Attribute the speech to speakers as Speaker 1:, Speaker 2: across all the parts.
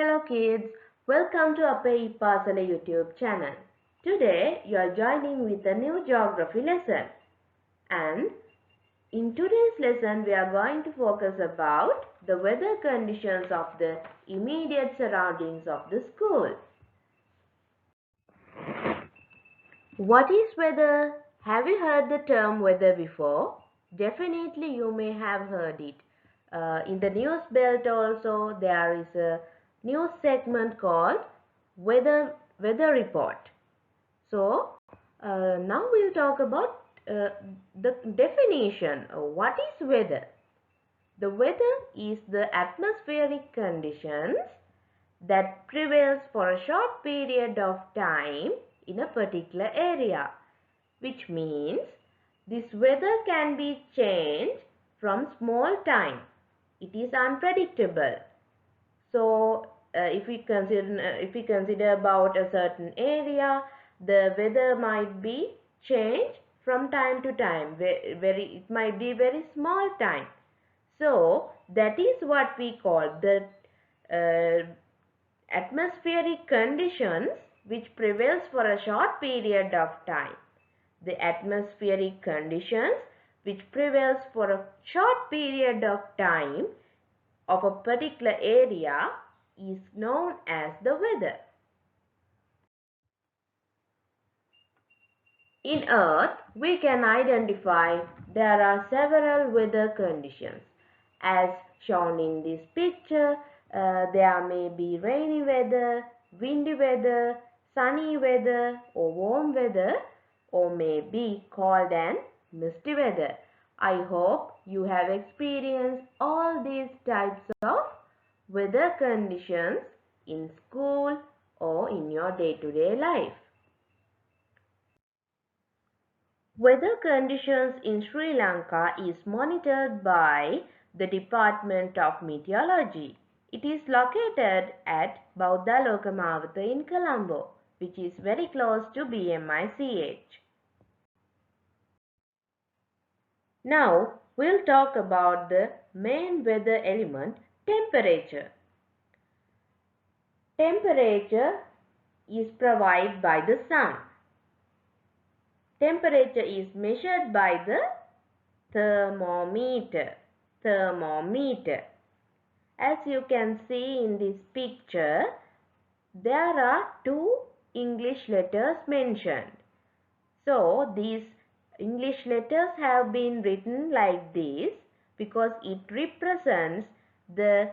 Speaker 1: Hello kids, welcome to Appe Pasale YouTube channel. Today you are joining with a new geography lesson, and in today's lesson we are going to focus about the weather conditions of the immediate surroundings of the school. What is weather? Have you heard the term weather before? Definitely you may have heard it. In the news belt also there is a news segment called weather report. So now we'll talk about the definition of what is weather. The weather is the atmospheric conditions that prevails for a short period of time in a particular area, which means this weather can be changed from small time. It is unpredictable. So if we consider about a certain area, the weather might be changed from time to time. It might be very small time. So that is what we call the atmospheric conditions which prevails for a short period of time. The atmospheric conditions which prevails for a short period of time of a particular area is known as the weather. In Earth, we can identify there are several weather conditions. As shown in this picture, there may be rainy weather, windy weather, sunny weather or warm weather, or may be cold and misty weather. I hope you have experienced all these types of weather conditions in school or in your day-to-day life. Weather conditions in Sri Lanka is monitored by the Department of Meteorology. It is located at Bauddha Lokamavata in Colombo, which is very close to BMICH. Now, we'll talk about the main weather element, temperature. Temperature is provided by the sun. Temperature is measured by the thermometer. As you can see in this picture, there are two English letters mentioned. So these English letters have been written like this because it represents the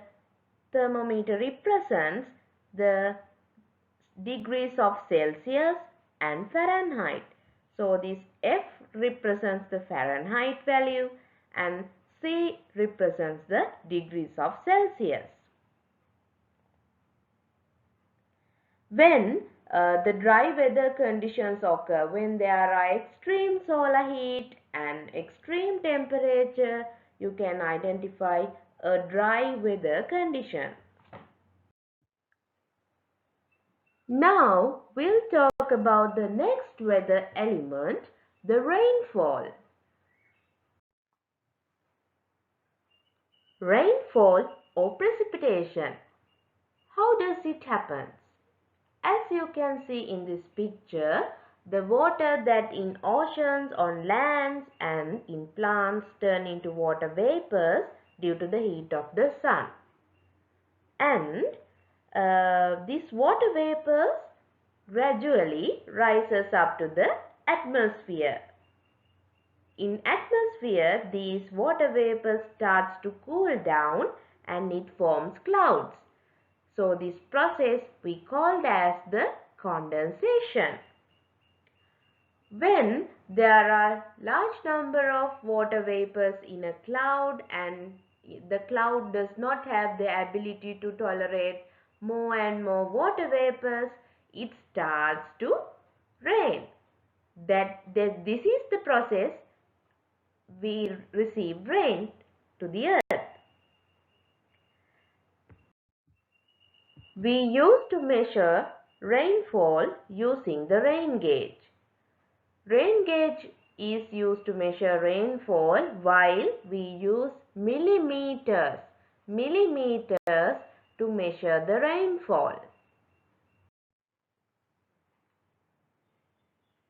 Speaker 1: thermometer represents the degrees of Celsius and Fahrenheit. So this F represents the Fahrenheit value and C represents the degrees of Celsius. When the dry weather conditions occur, when there are extreme solar heat and extreme temperature, you can identify a dry weather condition. Now we'll talk about the next weather element, the rainfall. Rainfall or precipitation. How does it happen? As you can see in this picture, the water that in oceans, on lands and in plants turn into water vapors due to the heat of the sun. And these water vapors gradually rises up to the atmosphere. In atmosphere, these water vapors starts to cool down and it forms clouds. So this process we called as the condensation. When there are large number of water vapors in a cloud and the cloud does not have the ability to tolerate more and more water vapors, it starts to rain. This is the process we receive rain to the earth. We used to measure rainfall using the rain gauge. Rain gauge is used to measure rainfall while we use millimeters. Millimeters to measure the rainfall.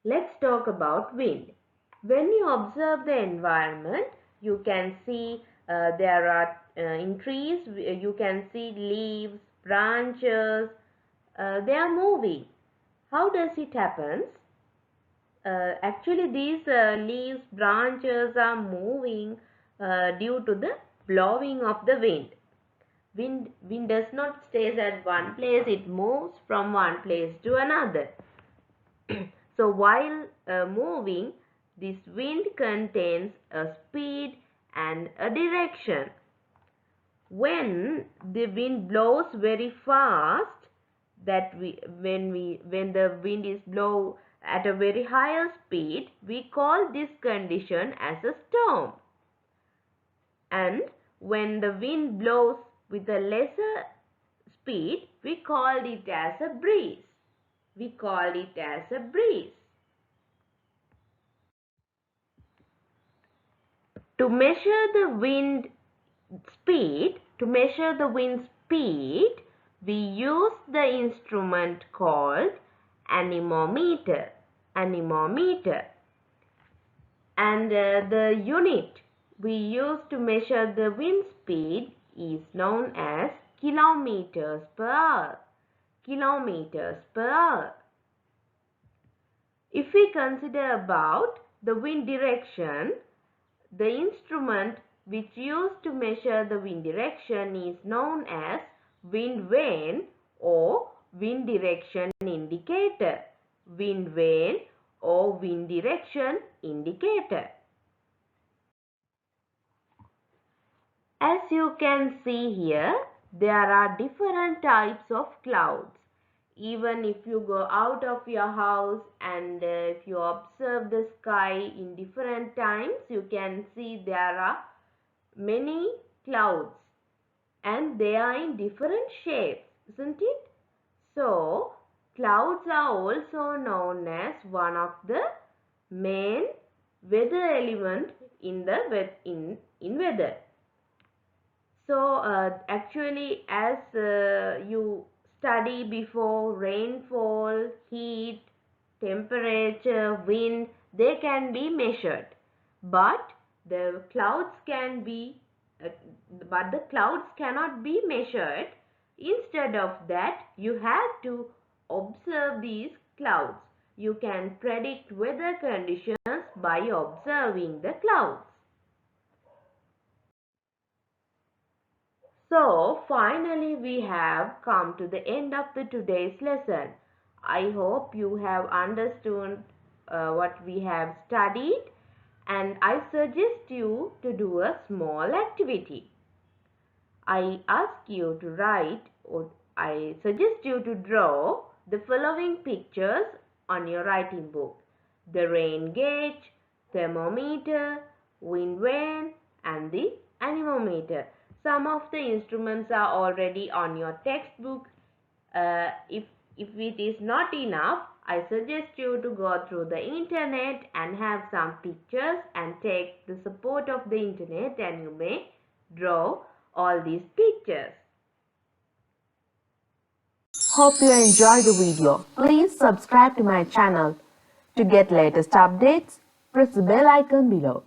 Speaker 1: Let's talk about wind. When you observe the environment, you can see there are in trees, you can see leaves, branches, they are moving. How does it happen? Actually, these leaves, branches are moving due to the blowing of the wind. Wind does not stay at one place, it moves from one place to another. So while moving, this wind contains a speed and a direction. When the wind blows very fast, when the wind is blow at a very higher speed, we call this condition as a storm. And when the wind blows with a lesser speed, we call it as a breeze. We call it as a breeze. To measure the wind speed, we use the instrument called anemometer. And the unit we use to measure the wind speed is known as kilometers per hour. Kilometers per hour. If we consider about the wind direction, the instrument which used to measure the wind direction is known as wind vane or wind direction indicator. Wind vane or wind direction indicator. As you can see here, there are different types of clouds. Even if you go out of your house and if you observe the sky in different times, you can see there are many clouds and they are in different shapes, isn't it? So, clouds are also known as one of the main weather element in weather. So, actually as you study before, rainfall, heat, temperature, wind, they can be measured. But the clouds can be, but the clouds cannot be measured. Instead of that, you have to observe these clouds. You can predict weather conditions by observing the clouds. So finally we have come to the end of today's lesson. I hope you have understood what we have studied, and I suggest you to do a small activity. I ask you to write or I suggest you to draw the following pictures on your writing book. The rain gauge, thermometer, wind vane and the anemometer. Some of the instruments are already on your textbook. If it is not enough, I suggest you to go through the internet and have some pictures and take the support of the internet, and you may draw all these pictures.
Speaker 2: Hope you enjoyed the video. Please subscribe to my channel. To get latest updates, press the bell icon below.